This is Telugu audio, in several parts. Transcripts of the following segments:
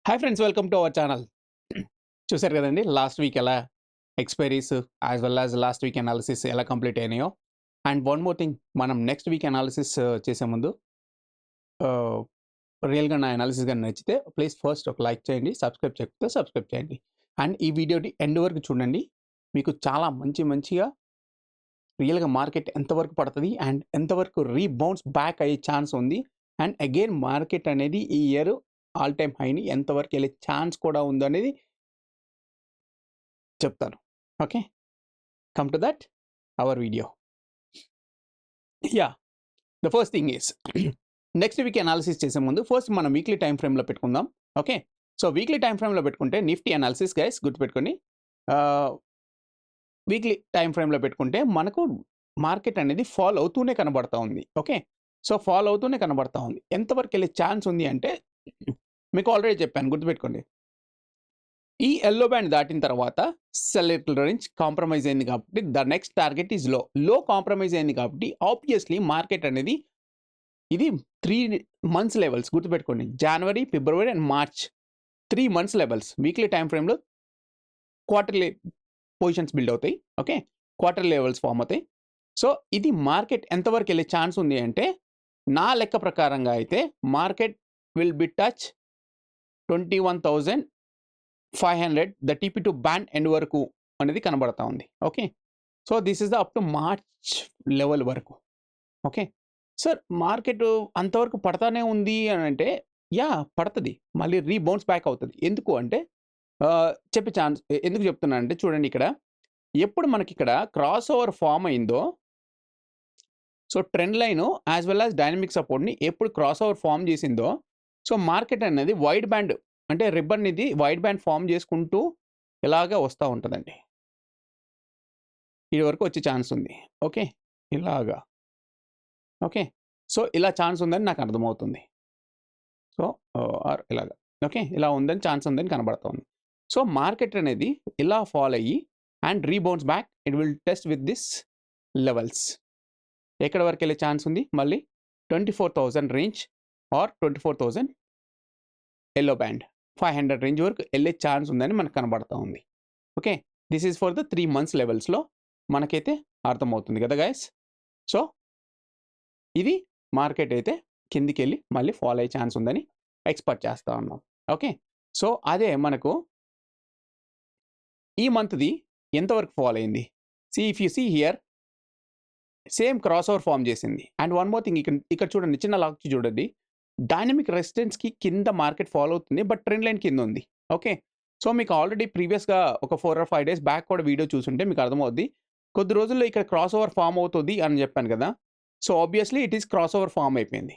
Hi friends, welcome to our channel. చూసారు కదండి లాస్ట్ వీక్ ఎలా expiries as well as last week analysis ఎలా కంప్లీట్ అయినాయో. అండ్ వన్ మోర్ థింగ్, మనం నెక్స్ట్ వీక్ అనాలిసిస్ చేసే ముందు రియల్గా నా అనాలిసిస్ కానీ నచ్చితే ప్లీజ్ ఫస్ట్ ఒక లైక్ చేయండి, సబ్స్క్రైబ్ చేయకపోతే సబ్స్క్రైబ్ చేయండి. అండ్ ఈ వీడియోని ఎండ్ వరకు చూడండి. మీకు చాలా మంచిగా రియల్గా మార్కెట్ ఎంతవరకు పడుతుంది అండ్ ఎంతవరకు రీబౌన్స్ బ్యాక్ అయ్యే ఛాన్స్ ఉంది. అండ్ అగైన్ మార్కెట్ అనేది ఈ ఇయర్ ఆల్ టైమ్ హైని ఎంతవరకు వెళ్ళే ఛాన్స్ కూడా ఉందనేది చెప్తాను. Okay, come to that hour video. Yeah, the first thing is next week analysis చేసే ముందు ఫస్ట్ మనం వీక్లీ టైం ఫ్రేమ్లో పెట్టుకుందాం. ఓకే, సో వీక్లీ టైం ఫ్రేమ్లో పెట్టుకుంటే నిఫ్టీ అనాలిసిస్ గైస్ గుర్తుపెట్టుకొని, వీక్లీ టైం ఫ్రేమ్లో పెట్టుకుంటే మనకు మార్కెట్ అనేది ఫాల్ అవుతూనే కనబడతా ఉంది. ఓకే, సో ఫాల్ అవుతూనే కనబడతా ఉంది. ఎంతవరకు వెళ్ళే ఛాన్స్ ఉంది అంటే మీకు ఆల్రెడీ చెప్పాను, గుర్తుపెట్టుకోండి. ఈ ఎల్లో బ్యాండ్ దాటిన తర్వాత సెలెక్ట్ రేంజ్ కాంప్రమైజ్ అయింది కాబట్టి the next target is low compromise అయింది కాబట్టి ఆబ్వియస్లీ మార్కెట్ అనేది ఇది 3 months లెవెల్స్ గుర్తుపెట్టుకోండి. జనవరి, ఫిబ్రవరి and March 3 months levels weekly time ఫ్రేమ్లో క్వార్టర్లీ పొజిషన్స్ బిల్డ్ అవుతాయి. ఓకే, క్వార్టర్ లెవెల్స్ ఫామ్ అవుతాయి. సో ఇది మార్కెట్ ఎంతవరకు వెళ్ళే ఛాన్స్ ఉంది అంటే నా లెక్క ప్రకారంగా అయితే market will be touch 21,500 the TP2 band end వరకు అనేది కనబడతా ఉంది. Okay, so this is the up to March level వరకు. ఓకే సార్, మార్కెట్ అంతవరకు పడతానే ఉంది అని అంటే యా పడుతుంది, మళ్ళీ రీబౌన్స్ బ్యాక్ అవుతుంది. ఎందుకు అంటే చెప్పే ఛాన్స్ ఎందుకు చెప్తున్నాను అంటే చూడండి, ఇక్కడ ఎప్పుడు మనకి ఇక్కడ క్రాస్ ఓవర్ ఫామ్ అయిందో, so trend line as well as dynamic సపోర్ట్ని ఎప్పుడు క్రాస్ ఓవర్ ఫామ్ చేసిందో, సో మార్కెట్ అనేది వైడ్ బ్యాండ్ అంటే రిబ్బన్ ఇది వైడ్ బ్యాండ్ ఫామ్ చేసుకుంటూ ఇలాగా వస్తూ ఉంటుందండి. ఇది వరకు వచ్చే ఛాన్స్ ఉంది. ఓకే, ఇలాగా. ఓకే, సో ఇలా ఛాన్స్ ఉందని నాకు అర్థమవుతుంది. సో ఆర్ ఇలాగా. ఓకే, ఇలా ఉందని ఛాన్స్ ఉందని కనబడుతుంది. సో మార్కెట్ అనేది ఇలా ఫాల్ అయ్యి and rebounce back it will test with this levels. ఎక్కడ వరకు వెళ్ళే ఛాన్స్ ఉంది? మళ్ళీ 24,000 range or 24,000 yellow band 500 range వరకు వెళ్ళే ఛాన్స్ ఉందని మనకు కనబడతా ఉంది. Okay, this is for the 3 months లెవెల్స్లో మనకైతే అర్థమవుతుంది కదా గైస్. సో ఇది మార్కెట్ అయితే కిందికి వెళ్ళి మళ్ళీ ఫాల్ అయ్యే ఛాన్స్ ఉందని ఎక్స్పెక్ట్ చేస్తూ ఉన్నాం. ఓకే, సో అదే మనకు ఈ మంత్ది ఎంతవరకు ఫాల్ అయింది? See if you see here same cross over form చేసింది. అండ్ వన్ మోర్ థింగ్, ఇక్కడ చూడండి, చిన్న లాక్ చూడండి, డైనమిక్ రెసిస్టెన్స్కి కింద మార్కెట్ ఫాలో అవుతుంది, బట్ ట్రెండ్ లైన్ కింద ఉంది. ఓకే, సో మీకు ఆల్రెడీ ప్రీవియస్గా ఒక 4 or 5 days బ్యాక్ కూడా వీడియో చూసుంటే మీకు అర్థమవుద్ది. కొద్ది రోజుల్లో ఇక్కడ క్రాస్ ఓవర్ ఫామ్ అవుతుంది అని చెప్పాను కదా. So obviously it is cross over form అయిపోయింది.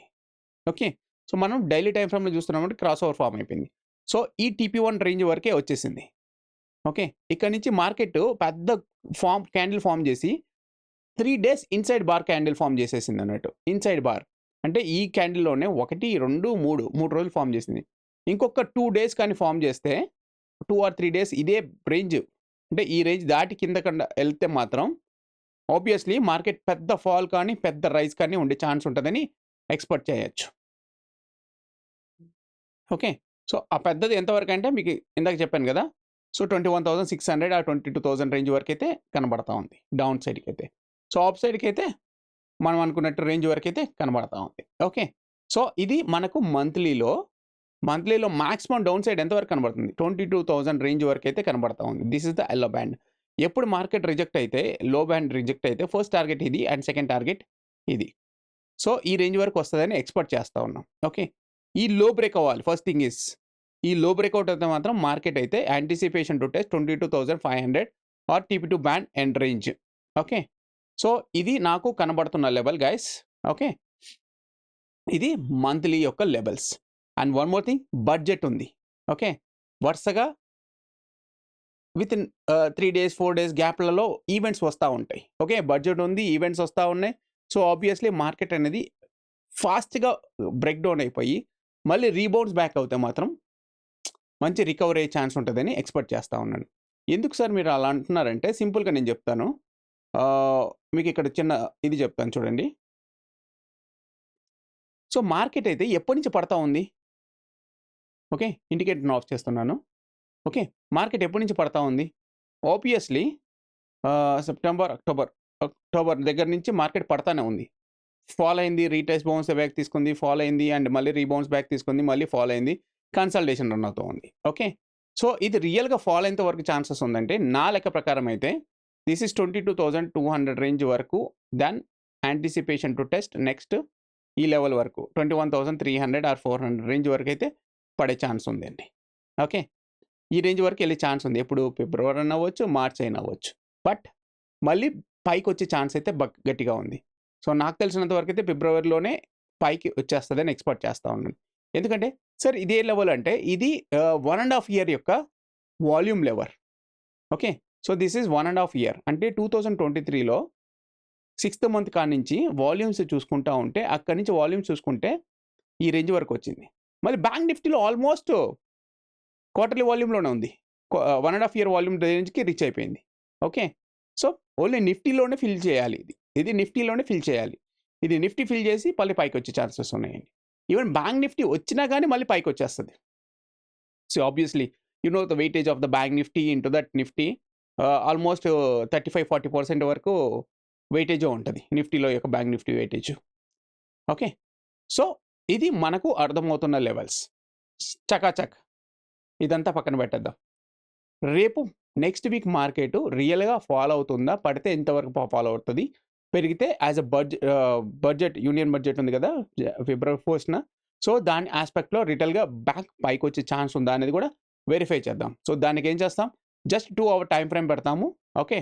ఓకే, సో మనం డైలీ టైం ఫ్రేమ్లో చూస్తున్నామంటే క్రాస్ ఓవర్ ఫామ్ అయిపోయింది. సో ఈ TP1 రేంజ్ వరకే వచ్చేసింది. ఓకే, ఇక్కడ నుంచి మార్కెట్ పెద్ద క్యాండిల్ ఫామ్ చేసి 3 days inside bar candle form చేసేసింది అన్నట్టు. ఇన్సైడ్ బార్ అంటే ఈ క్యాండిల్లోనే 1, 2, 3 రోజులు ఫామ్ చేసింది. ఇంకొక 2 days కానీ ఫామ్ చేస్తే 2 or 3 days ఇదే రేంజ్ అంటే ఈ రేంజ్ దాటి కింద వెళ్తే మాత్రం ఆబ్వియస్లీ మార్కెట్ పెద్ద ఫాల్ కానీ పెద్ద రైజ్ కానీ ఉండే ఛాన్స్ ఉంటుందని ఎక్స్పెక్ట్ చేయొచ్చు. ఓకే, సో ఆ పెద్దది ఎంతవరకు అంటే మీకు ఇందాక చెప్పాను కదా. సో 21,600 ఆ 22,000 రేంజ్ వరకు అయితే కనబడతా ఉంది డౌన్ సైడ్కి అయితే. సో ఆప్ సైడ్కి అయితే మనం అనుకున్నట్టు రేంజ్ వరకు అయితే కనబడతా ఉంది. ఓకే, సో ఇది మనకు మంత్లీలో మాక్సిమం డౌన్ సైడ్ ఎంతవరకు కనబడుతుంది? 22,000 రేంజ్ వరకు అయితే కనబడతా ఉంది. This is the yellow band. ఎప్పుడు మార్కెట్ రిజెక్ట్ అయితే, లో బ్యాండ్ రిజెక్ట్ అయితే ఫస్ట్ టార్గెట్ ఇది అండ్ సెకండ్ టార్గెట్ ఇది. సో ఈ రేంజ్ వరకు వస్తుందని ఎక్స్పెక్ట్ చేస్తూ ఉన్నాం. ఓకే, ఈ లో బ్రేక్ అవ్వాలి. ఫస్ట్ థింగ్ ఇస్ ఈ లో బ్రేక్అవుట్ అయితే మాత్రం మార్కెట్ అయితే anticipation to test 22,500 or TP2 band and range. Okay, so ఇది నాకు కనబడుతున్న లెవెల్ గైస్. ఓకే, ఇది మంత్లీ యొక్క levels. And one more thing, budget ఉంది. ఓకే, వరుసగా విత్ ఇన్ 3 days 4 days గ్యాప్లలో ఈవెంట్స్ వస్తూ ఉంటాయి. ఓకే, బడ్జెట్ ఉంది, ఈవెంట్స్ వస్తూ ఉన్నాయి. సో ఆబ్వియస్లీ మార్కెట్ అనేది ఫాస్ట్గా బ్రేక్ డౌన్ అయిపోయి మళ్ళీ రీబౌన్స్ బ్యాక్ అవుతే మాత్రం మంచి రికవరీ అయ్యే ఛాన్స్ ఉంటుందని ఎక్స్పెక్ట్ చేస్తూ ఉన్నాను. ఎందుకు సార్ మీరు అలా అంటున్నారంటే సింపుల్గా నేను చెప్తాను. మీకు ఇక్కడ చిన్న ఇది చెప్తాను చూడండి. సో మార్కెట్ అయితే ఎప్పటి నుంచి పడతా ఉంది? ఓకే, ఇండికేటర్ని ఆఫ్ చేస్తున్నాను. ఓకే, మార్కెట్ ఎప్పటి నుంచి పడతా ఉంది? ఆబ్వియస్లీ సెప్టెంబర్, అక్టోబర్ దగ్గర నుంచి మార్కెట్ పడతానే ఉంది. ఫాల్ అయింది, రీటెస్ట్ బౌన్స్ బ్యాక్ తీసుకుంది, ఫాల్ అయింది అండ్ మళ్ళీ రీబౌన్స్ బ్యాక్ తీసుకుంది, మళ్ళీ ఫాల్ అయింది, కన్సల్టేషన్ రన్ అవుతూ ఉంది. ఓకే, సో ఇది రియల్గా ఫాల్ అయ్యేంత వరకు ఛాన్సెస్ ఉందంటే నా లెక్క ప్రకారం అయితే దిస్ ఇస్ 22,200 రేంజ్ వరకు, then anticipation to test next ఈ లెవెల్ వరకు 21,300 ఆర్ 400 రేంజ్ వరకు అయితే పడే ఛాన్స్ ఉందండి. ఓకే, ఈ రేంజ్ వరకు వెళ్ళే ఛాన్స్ ఉంది. ఎప్పుడు ఫిబ్రవరి అయినా అవ్వచ్చు, మార్చ్ అయినా అవ్వచ్చు. బట్ మళ్ళీ పైకి వచ్చే ఛాన్స్ అయితే గట్టిగా ఉంది. సో నాకు తెలిసినంత వరకు అయితే ఫిబ్రవరిలోనే పైకి వచ్చేస్తుందని ఎక్స్పెక్ట్ చేస్తూ ఉన్నాను. ఎందుకంటే సార్ ఇదే లెవెల్ అంటే ఇది 1.5 ఇయర్ యొక్క volume level. Okay, so this is 1.5 year అంటే 2023లో 6th మంత్ కాడి నుంచి వాల్యూమ్స్ చూసుకుంటా ఉంటే అక్కడి నుంచి వాల్యూమ్స్ చూసుకుంటే ఈ రేంజ్ వరకు వచ్చింది. మళ్ళీ బ్యాంక్ నిఫ్టీలో ఆల్మోస్ట్ క్వార్టర్లీ వాల్యూమ్లోనే ఉంది. 1.5 ఇయర్ వాల్యూమ్ రేంజ్కి రీచ్ అయిపోయింది. ఓకే, సో ఓన్లీ నిఫ్టీలోనే ఫిల్ చేయాలి. ఇది నిఫ్టీలోనే ఫిల్ చేయాలి. ఇది నిఫ్టీ ఫిల్ చేసి మళ్ళీ పైకి వచ్చే ఛాన్సెస్ ఉన్నాయండి. ఈవెన్ బ్యాంక్ నిఫ్టీ వచ్చినా కానీ మళ్ళీ పైకి వచ్చేస్తుంది. So obviously you know the weightage of the bank Nifty into that Nifty almost 35-40% వరకు వెయిటేజ్ ఉంటుంది నిఫ్టీలో యొక్క bank Nifty weightage. Okay, so ఇది మనకు అర్థమవుతున్న లెవెల్స్. చకాచక్ ఇదంతా పక్కన పెట్టేద్దాం. రేపు నెక్స్ట్ వీక్ మార్కెట్ రియల్గా ఫాలో అవుతుందా, పడితే ఎంతవరకు ఫాలో అవుతుంది, పెరిగితే as a budget union budget ఉంది కదా ఫిబ్రవరి 1st, సో దాని ఆస్పెక్ట్లో రిటైల్గా బ్యాక్ పైకి వచ్చే ఛాన్స్ ఉందా అనేది కూడా వెరిఫై చేద్దాం. సో దానికి ఏం చేస్తాం, జస్ట్ 2 అవర్ టైం ఫ్రేమ్ పెడతాము. ఓకే,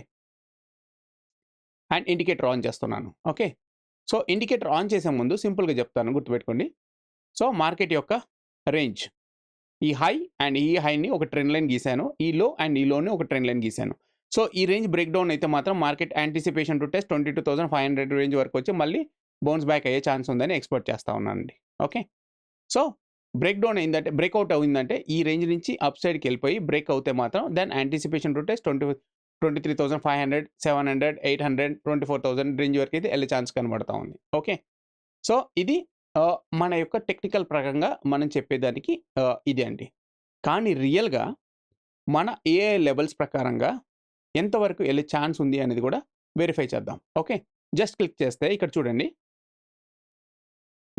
అండ్ ఇండికేటర్ ఆన్ చేస్తున్నాను. ఓకే, సో ఇండికేటర్ ఆన్ చేసే ముందు సింపుల్గా చెప్తాను, గుర్తుపెట్టుకోండి. సో మార్కెట్ యొక్క రేంజ్, ఈ హై అండ్ ఈ హైని ఒక ట్రెండ్ లైన్ గీశాను, ఈ లో అండ్ ఈ లోని ఒక ట్రెండ్ లైన్ గీశాను. సో ఈ రేంజ్ బ్రేక్ డౌన్ అయితే మాత్రం market anticipation to test 22,500 range వరకు వచ్చి మళ్ళీ బౌన్స్ బ్యాక్ అయ్యే ఛాన్స్ ఉందని ఎక్స్పెక్ట్ చేస్తూ ఉన్నానండి. ఓకే, సో బ్రేక్ డౌన్ అయిందంటే, బ్రేక్అవుట్ అయిందంటే ఈ రేంజ్ నుంచి అప్ సైడ్కి వెళ్ళిపోయి బ్రేక్ అవుతే మాత్రం then anticipation to test 23,500, 700, 800, 24,000 range వరకు అయితే వెళ్ళే ఛాన్స్ కనబడతా ఉంది. ఓకే, సో ఇది మన యొక్క టెక్నికల్ ప్రకారంగా మనం చెప్పేదానికి ఇదే అండి. కానీ రియల్గా మన ఏ లెవెల్స్ ప్రకారంగా ఎంతవరకు వెళ్ళే ఛాన్స్ ఉంది అనేది కూడా వెరిఫై చేద్దాం. ఓకే, జస్ట్ క్లిక్ చేస్తే ఇక్కడ చూడండి,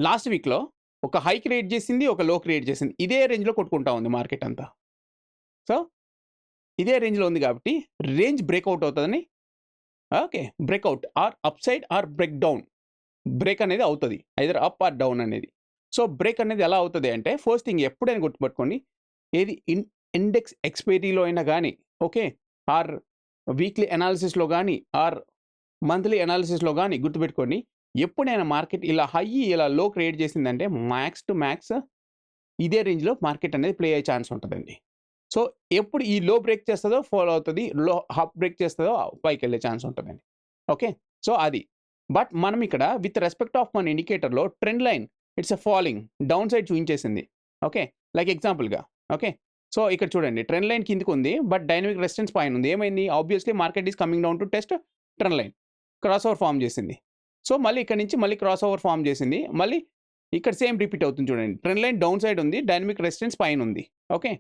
లాస్ట్ వీక్లో ఒక హై క్రియేట్ చేసింది, ఒక లో క్రియేట్ చేసింది, ఇదే రేంజ్లో కొట్టుకుంటా ఉంది మార్కెట్ అంతా. సో ఇదే రేంజ్లో ఉంది కాబట్టి రేంజ్ బ్రేక్అవుట్ అవుతుందని, okay, breakout or up side or break down, break అనేది అవుతుంది ఐదర్ అప్ ఆర్ డౌన్ అనేది. సో బ్రేక్ అనేది ఎలా అవుతుంది అంటే, ఫస్ట్ థింగ్ ఎప్పుడైనా గుర్తుపెట్టుకోండి, ఏది ఇండెక్స్ ఎక్స్పైరీలో అయినా కానీ, ఓకే, ఆర్ వీక్లీ అనాలిసిస్లో కానీ ఆర్ మంత్లీ అనాలిసిస్లో కానీ గుర్తుపెట్టుకోండి, ఎప్పుడైనా మార్కెట్ ఇలా హై ఇలా లో క్రియేట్ చేసిందంటే మ్యాక్స్ టు మ్యాక్స్ ఇదే రేంజ్లో మార్కెట్ అనేది ప్లే అయ్యే ఛాన్స్ ఉంటుందండి. సో ఎప్పుడు ఈ లో బ్రేక్ చేస్తుందో ఫాలో అవుతుంది, లో అప్ బ్రేక్ చేస్తుందో పైకి వెళ్ళే ఛాన్స్ ఉంటుందండి. ఓకే, సో అది. బట్ మనం ఇక్కడ విత్ రెస్పెక్ట్ ఆఫ్ మన ఇండికేటర్లో trend line it's a falling down side చూపించేసింది. ఓకే, లైక్ ఎగ్జాంపుల్గా. ఓకే, సో ఇక్కడ చూడండి ట్రెండ్ లైన్ కిందకు ఉంది, బట్ డైనమిక్ రెసిస్టెన్స్ పైన ఉంది. ఏమైంది, obviously market is coming down to test trend line, cross over form చేసింది. సో మళ్ళీ ఇక్కడ నుంచి మళ్ళీ క్రాస్ ఓవర్ ఫామ్ చేసింది, మళ్ళీ ఇక్కడ సేమ్ రిపీట్ అవుతుంది. చూడండి ట్రెండ్ లైన్ డౌన్ సైడ్ ఉంది, డైనమిక్ రెసిస్టెన్స్ పైన ఉంది. ఓకే,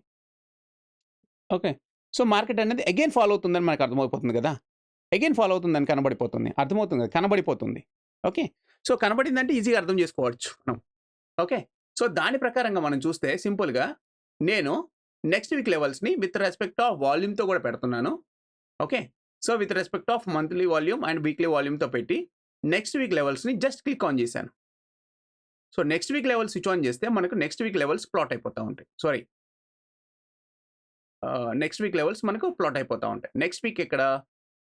ఓకే, సో మార్కెట్ అనేది అగైన్ ఫాలో అవుతుందని మనకు అర్థమైపోతుంది కదా, అగైన్ ఫాలో అవుతుందని కనబడిపోతుంది, అర్థమవుతుంది కదా, కనబడిపోతుంది. ఓకే, సో కనబడిందంటే ఈజీగా అర్థం చేసుకోవచ్చు మనం. ఓకే, సో దాని ప్రకారంగా మనం చూస్తే సింపుల్గా నేను నెక్స్ట్ వీక్ లెవెల్స్ని విత్ రెస్పెక్ట్ ఆఫ్ వాల్యూమ్తో కూడా పెడుతున్నాను. Okay, so with respect of monthly volume and weekly వాల్యూమ్తో పెట్టి నెక్స్ట్ వీక్ లెవెల్స్ని జస్ట్ క్లిక్ ఆన్ చేశాను. So next week levels switch on చేస్తే మనకు నెక్స్ట్ వీక్ లెవెల్స్ ప్లాట్ అయిపోతూ ఉంటాయి. సారీ, నెక్స్ట్ వీక్ లెవెల్స్ మనకు ప్లాట్ అయిపోతూ ఉంటాయి. నెక్స్ట్ వీక్ ఇక్కడ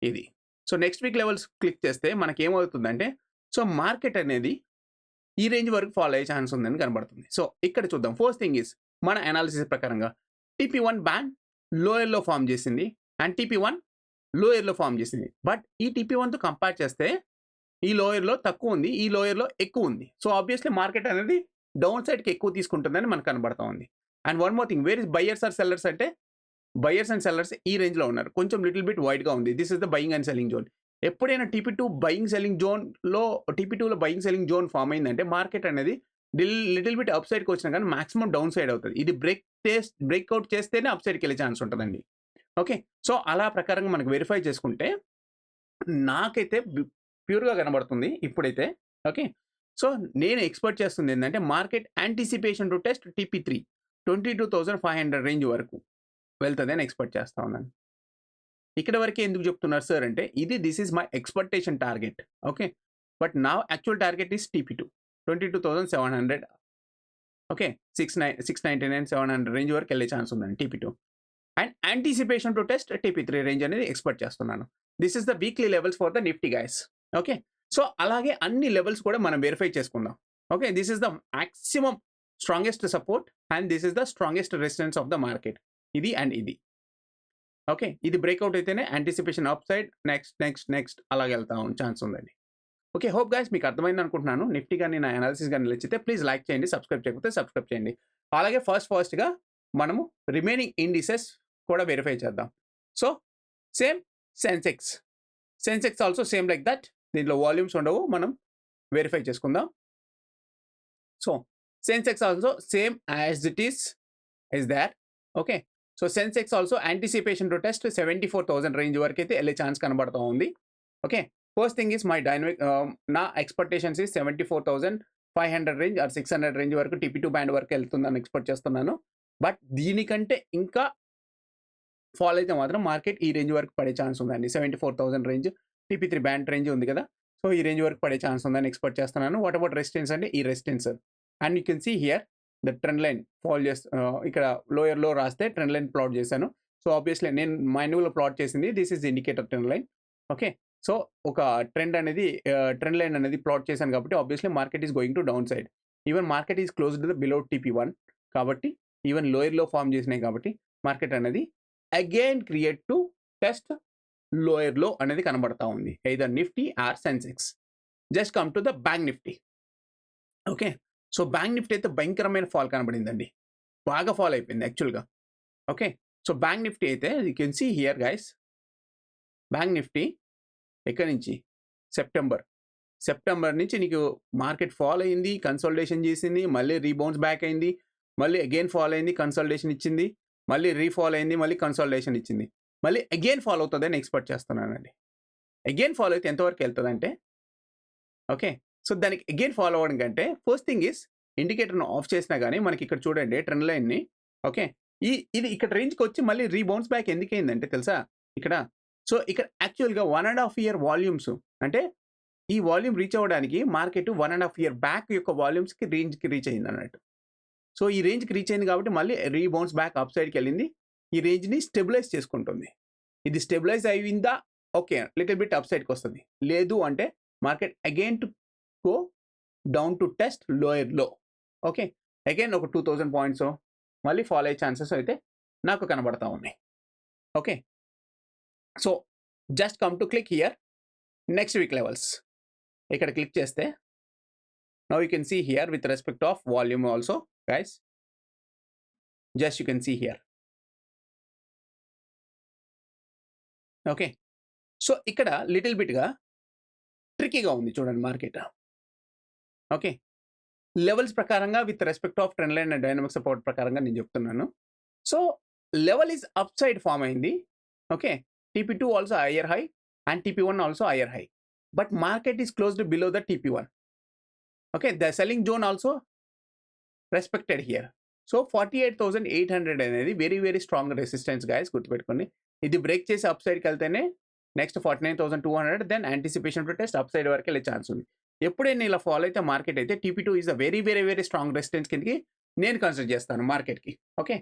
ఇది. So next week levels click చేస్తే మనకి ఏమవుతుందంటే, సో మార్కెట్ అనేది ఈ రేంజ్ వరకు ఫాలో అయ్యే ఛాన్స్ ఉందని కనబడుతుంది. సో ఇక్కడ చూద్దాం. ఫస్ట్ థింగ్ ఈస్ మన అనాలిసిస్ ప్రకారంగా TP1 బ్యాండ్ లోయర్లో ఫామ్ చేసింది అండ్ TP1 లోయర్లో ఫామ్ చేసింది. బట్ ఈ TP1తో కంపేర్ చేస్తే ఈ లోయర్లో తక్కువ ఉంది, ఈ లోయర్లో ఎక్కువ ఉంది. సో ఆబ్వియస్లీ మార్కెట్ అనేది డౌన్ సైడ్కి ఎక్కువ తీసుకుంటుందని మనకు కనబడతా ఉంది. And one more thing, where is buyers or sellers అంటే, బయర్స్ అండ్ సెల్లర్స్ ఈ రేంజ్లో ఉన్నారు, కొంచెం లిటిల్ బిట్ వైడ్గా ఉంది. This is the buying and selling zone. ఎప్పుడైనా TP2 బయింగ్ సెల్లింగ్ జోన్లో, TP2లో బయింగ్ సెల్లింగ్ జోన్ ఫామ్ అయిందంటే మార్కెట్ అనేది లిటిల్ బిట్ అప్ సైడ్కి వచ్చినా కానీ మాక్సిమం డౌన్ సైడ్ అవుతుంది. ఇది బ్రేక్అవుట్ చేస్తేనే అప్ సైడ్కి వెళ్ళే ఛాన్స్ ఉంటుందండి. ఓకే. సో అలా ప్రకారంగా మనకు వెరిఫై చేసుకుంటే నాకైతే ప్యూర్గా కనబడుతుంది ఇప్పుడైతే. ఓకే. సో నేను ఎక్స్పెక్ట్ చేస్తుంది ఏంటంటే market anticipation to test TP3 22,500 range వరకు వెళ్తుందని ఎక్స్పెక్ట్ చేస్తా ఉన్నాను. ఇక్కడ వరకే ఎందుకు చెప్తున్నారు సార్ అంటే this is my expectation target. Okay. But నా actual target is TP2 22,700. Okay. 699 700 range వరకు వెళ్ళే ఛాన్స్ ఉందండి TP2. And anticipation to test TP3 range అనేది ఎక్స్పెక్ట్ చేస్తున్నాను. This is the weekly levels for the Nifty guys. Okay. So అలాగే అన్ని లెవెల్స్ కూడా మనం వెరిఫై చేసుకుందాం. Okay. This is the maximum strongest support and this is the strongest resistance of the market. ఇది అండ్ ఇది. ఓకే. ఇది బ్రేక్అవుట్ అయితేనే యాంటిసిపేషన్ అప్ సైడ్ నెక్స్ట్ అలాగే వెళ్తా ఛాన్స్ ఉందండి. ఓకే. హోప్ గైస్ మీకు అర్థమైంది అనుకుంటున్నాను. నిఫ్టీ కానీ నా అనాలిసిస్ కానీ నచ్చితే ప్లీజ్ లైక్ చేయండి, సబ్స్క్రైబ్ చేయకపోతే సబ్స్క్రైబ్ చేయండి. అలాగే ఫస్ట్గా మనము రిమైనింగ్ ఇండిసెస్ కూడా వెరిఫై చేద్దాం. So same Sensex also same like that. దీంట్లో వాల్యూమ్స్ ఉండవు, మనం వెరిఫై చేసుకుందాం. So Sensex also same as it is there. Okay. So Sensex also anticipation to test 74,000 range వరకు అయితే వెళ్ళే ఛాన్స్ కనబడుతూ ఉంది. Okay. First thing is my dynamic నా expectations is 74,500 range or 600 range వరకు TP2 బ్యాండ్ వరకు వెళ్తుందని ఎక్స్పెక్ట్ చేస్తున్నాను. బట్ దీనికంటే ఇంకా ఫాల్ అయితే మాత్రం మార్కెట్ ఈ రేంజ్ వరకు పడే ఛాన్స్ ఉందండి. 74,000 రేంజ్ TP3 బ్యాండ్ రేంజ్ ఉంది కదా. సో ఈ రేంజ్ వరకు పడే ఛాన్స్ ఉందని ఎక్స్పెక్ట్ చేస్తున్నాను. వాట్ అబౌట్ రెసిస్టెన్స్ అంటే ఈ resistance and you can see here the trend line fall ఇక్కడ లోయర్లో రాస్తే ట్రెండ్ లైన్ ప్లాట్ చేశాను. సో ఆబ్వియస్లీ నేను మాన్యువల్గా ప్లాట్ చేసింది this is indicator trend line. Okay. So ఒక ట్రెండ్ లైన్ అనేది ప్లాట్ చేశాను కాబట్టి obviously market is going to down side. Even market is closed below TP1 కాబట్టి ఈవెన్ లోయర్లో ఫామ్ చేసినాయి కాబట్టి మార్కెట్ అనేది again create to test lower low అనేది కనబడతా ఉంది. either Nifty or Sensex. Just come to the bank Nifty. Okay. So bank Nifty అయితే భయంకరమైన ఫాల్ కనబడిందండి, బాగా ఫాల్ అయిపోయింది యాక్చువల్గా. ఓకే. సో బ్యాంక్ నిఫ్టీ అయితే you can see here guys, bank Nifty ఎక్కడి నుంచి సెప్టెంబర్ నుంచి నీకు మార్కెట్ ఫాల్ అయింది, కన్సల్టేషన్ చేసింది, మళ్ళీ రీబౌన్స్ బ్యాక్ అయింది, మళ్ళీ అగైన్ ఫాల్ అయింది, కన్సల్టేషన్ ఇచ్చింది, మళ్ళీ రీఫాల్ అయింది, మళ్ళీ కన్సల్టేషన్ ఇచ్చింది, మళ్ళీ అగైన్ ఫాల్ అవుతుంది అని ఎక్స్పెక్ట్ చేస్తున్నానండి. అగైన్ ఫాల్ అయితే ఎంతవరకు వెళ్తుంది అంటే ఓకే. సో దానికి అగైన్ ఫాలో అవ్వడం కంటే ఫస్ట్ థింగ్ ఈస్ ఇండికేటర్ను ఆఫ్ చేసినా కానీ మనకి ఇక్కడ చూడండి ట్రెండ్ లైన్ని. ఓకే. ఇది ఇక్కడ రేంజ్కి వచ్చి మళ్ళీ రీబౌన్స్ బ్యాక్ ఎందుకు అయిందంటే తెలుసా ఇక్కడ. సో ఇక్కడ యాక్చువల్గా 1.5 year వాల్యూమ్స్ అంటే ఈ వాల్యూమ్ రీచ్ అవ్వడానికి మార్కెట్ 1.5 year బ్యాక్ యొక్క వాల్యూమ్స్కి రేంజ్కి రీచ్ అయింది అన్నట్టు. సో ఈ రేంజ్కి రీచ్ అయింది కాబట్టి మళ్ళీ రీబౌన్స్ బ్యాక్ అప్ సైడ్కి వెళ్ళింది, ఈ రేంజ్ని స్టెబిలైజ్ చేసుకుంటుంది. ఇది స్టెబిలైజ్ అయిందా ఓకే లిటిల్ బిట్ అప్ సైడ్కి వస్తుంది, లేదు అంటే market again to go down to test lower లో. ఓకే. అగైన్ ఒక 2,000 పాయింట్స్ మళ్ళీ ఫాలో అయ్యే ఛాన్సెస్ అయితే నాకు కనబడతా ఉన్నాయి. Okay. So just come to click here next week levels. ఇక్కడ క్లిక్ చేస్తే now you can see here with respect of volume also guys, just you can see here. Okay. So ఇక్కడ లిటిల్ బిట్గా ట్రికీగా ఉంది చూడండి మార్కెట్. ఓకే. లెవెల్స్ ప్రకారంగా with respect of trend line and dynamic support ప్రకారంగా నేను చెప్తున్నాను. So level is upside form అయింది. Okay. TP2 also higher high and TP1 also higher high, but market is closed below the TP1. Okay. The selling zone also respected here. So 48,800 అనేది very very strong resistance guys, గుర్తుపెట్టుకోండి. ఇది బ్రేక్ చేసి అప్ సైడ్కి వెళ్తేనే next 49,200 then anticipation to test up side వరకు వెళ్ళే ఛాన్స్ ఉంది. ఎప్పుడైనా ఇలా ఫాలో అయితే మార్కెట్ అయితే TP2 is a very very very strong resistance కిందకి నేను కన్సిడర్ చేస్తాను మార్కెట్కి. ఓకే.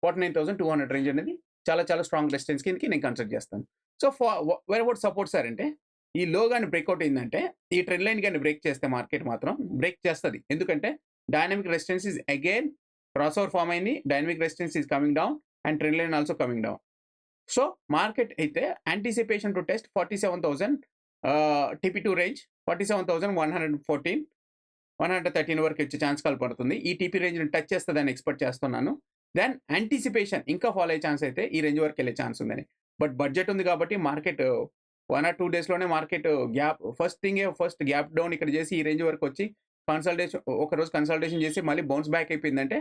49,200 రేంజ్ అనేది చాలా చాలా స్ట్రాంగ్ రెసిస్టెన్స్ కిందకి నేను కన్సిడర్ చేస్తాను. So where about support sir అంటే ఈ లో కానీ బ్రేక్అవుట్ అయిందంటే ఈ ట్రెండ్ లైన్ కానీ బ్రేక్ చేస్తే మార్కెట్ మాత్రం బ్రేక్ చేస్తుంది. ఎందుకంటే dynamic resistance is again cross over form అయింది, dynamic resistance is coming down and trend line also coming down. So market అయితే anticipation to test 47,000 TP2 range 47,114 113 వరకు వచ్చే ఛాన్స్ కనపడుతుంది. ఈ TP రేంజ్ని టచ్ చేస్తుందని ఎక్స్పెక్ట్ చేస్తున్నాను. దెన్ యాంటిసిపేషన్ ఇంకా ఫాలో అయ్యే ఛాన్స్ అయితే ఈ రేంజ్ వరకు వెళ్ళే ఛాన్స్ ఉందని. బట్ బడ్జెట్ ఉంది కాబట్టి మార్కెట్ 1 or 2 డేస్లోనే market gap first gap down ఇక్కడ చేసి ఈ రేంజ్ వరకు వచ్చి ఒకరోజు కన్సల్టేషన్ చేసి మళ్ళీ బౌన్స్ బ్యాక్ అయిపోయిందంటే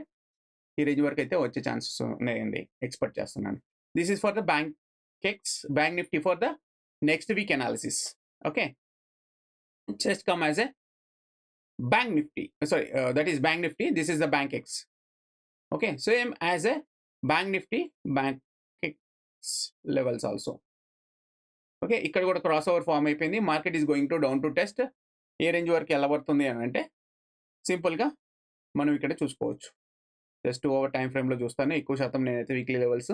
ఈ రేంజ్ వరకు అయితే వచ్చే ఛాన్సెస్ ఉన్నాయండి, ఎక్స్పెక్ట్ చేస్తున్నాను. This is for the bank Nifty for the next week analysis. Okay, just come as a bank nifty, that is bank nifty, this is the bank X. Okay, same as a bank nifty, bank X levels also. Okay, ఇక్కడ కూడా క్రాస్ ఓవర్ ఫామ్ అయిపోయింది. Market is going to down to test. A range వరకు వెళ్ళబడుతుంది అని అంటే సింపుల్గా మనం ఇక్కడ చూసుకోవచ్చు. జస్ట్ 2 hour టైం ఫ్రేమ్లో చూస్తాను, ఎక్కువ శాతం నేనైతే వీక్లీ లెవెల్స్.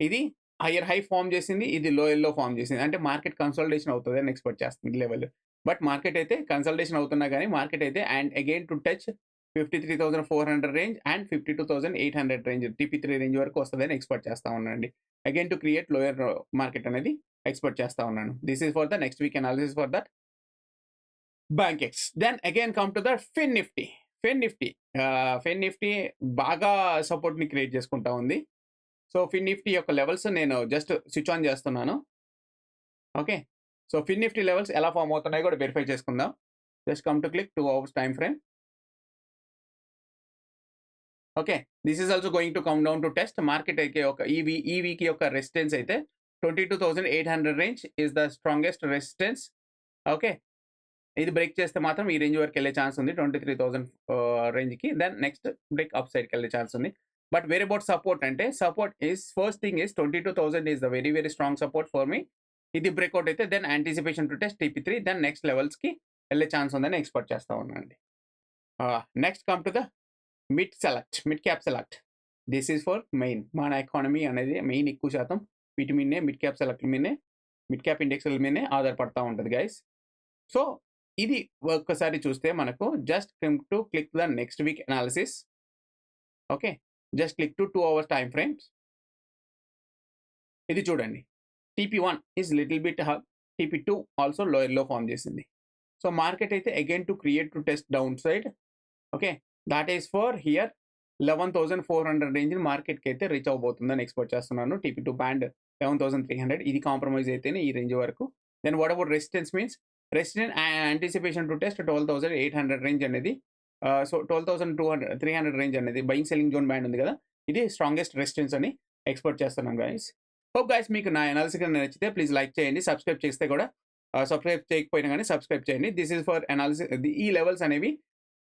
ఇది హైయర్ హై ఫామ్ చేసింది, ఇది లోయర్లో ఫామ్ చేసింది. అంటే మార్కెట్ కన్సల్టేషన్ అవుతుంది అని ఎక్స్పెక్ట్ చేస్తుంది లెవెల్. బట్ మార్కెట్ అయితే కన్సల్టేషన్ అవుతున్నా కానీ మార్కెట్ అయితే and again to touch 53,400 range and 52,800 range, TP3 range వరకు వస్తుందని ఎక్స్పెక్ట్ చేస్తా ఉన్నానండి. Again to create lower market అనేది ఎక్స్పెక్ట్ చేస్తా ఉన్నాను. This is for the next week analysis for that Bankex. Then again come to the fin Nifty బాగా సపోర్ట్ని క్రియేట్ చేసుకుంటా ఉంది. సో ఫిన్ నిఫ్టీ యొక్క లెవెల్స్ నేను జస్ట్ స్విచ్ ఆన్ చేస్తున్నాను. Okay, so fin Nifty levels ఎలా ఫామ్ అవుతున్నాయో కూడా వెరిఫై చేసుకుందాం. Just come to click 2 hours time frame. Okay, this is also going to come down to test. Market అయితే ఒక ఈ వీక్ యొక్క రెసిస్టెన్స్ అయితే 22,800 range is the strongest resistance. Okay, ఇది బ్రేక్ చేస్తే మాత్రం ఈ రేంజ్ వరకు వెళ్ళే ఛాన్స్ ఉంది, 23,000 రేంజ్కి. దెన్ నెక్స్ట్ బ్రేక్ అప్ సైడ్కి వెళ్ళే ఛాన్స్ ఉంది. బట్ వేర్ అబౌట్ సపోర్ట్ అంటే support is first thing is 22,000 is the very strong support for me. ఇది బ్రేక్అవుట్ అయితే then anticipation to test TP3, then next లెవెల్స్కి వెళ్ళే ఛాన్స్ ఉందని ఎక్స్పెక్ట్ చేస్తూ ఉన్నానండి. Next come to the mid cap select. This is for main మన ఎకానమీ అనేది మెయిన్ ఎక్కువ శాతం వీటి మీదనే, మిడ్ క్యాప్ సెలెక్ట్ మీదనే, మిడ్ క్యాప్ ఇండెక్స్ల మీదనే ఆధారపడతా ఉంటుంది గైస్. సో ఇది ఒక్కసారి చూస్తే మనకు just to click the next week analysis. Okay, just click to 2 hours time frames. ఇది చూడండి, TP1 is little bit hug, TP2 also లోయర్లో ఫామ్ చేసింది. సో మార్కెట్ అయితే again to create to test downside. Okay, that is for here 11,400 range మార్కెట్కి అయితే రీచ్ అవబోతుందని ఎక్స్పెక్ట్ చేస్తున్నాను. TP2 బ్యాండ్ 11,300, ఇది కాంప్రమైజ్ అయితేనే ఈ రేంజ్ వరకు. Then what about resistance means resistance anticipation to test 12,800 range అనేది. సో 12,300 రేంజ్ అనేది బయింగ్ సెల్లింగ్ జోన్ బ్యాండ్ ఉంది కదా, ఇది స్ట్రాంగెస్ట్ రెసిస్టెన్స్ అని ఎక్స్పెక్ట్ చేస్తున్నాను గైస్. హోప్ గైస్ మీకు నా అనాలిసిస్ నచ్చితే ప్లీజ్ లైక్ చేయండి, సబ్స్క్రైబ్ చేస్తే కూడా సబ్స్క్రైబ్ చేయకపోయినా కానీ సబ్స్క్రైబ్ చేయండి. This is for analysis. ఈ లెవెల్స్ అనేవి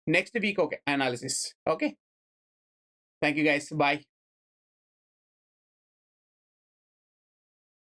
next week okay analysis. Okay, thank you guys, bye.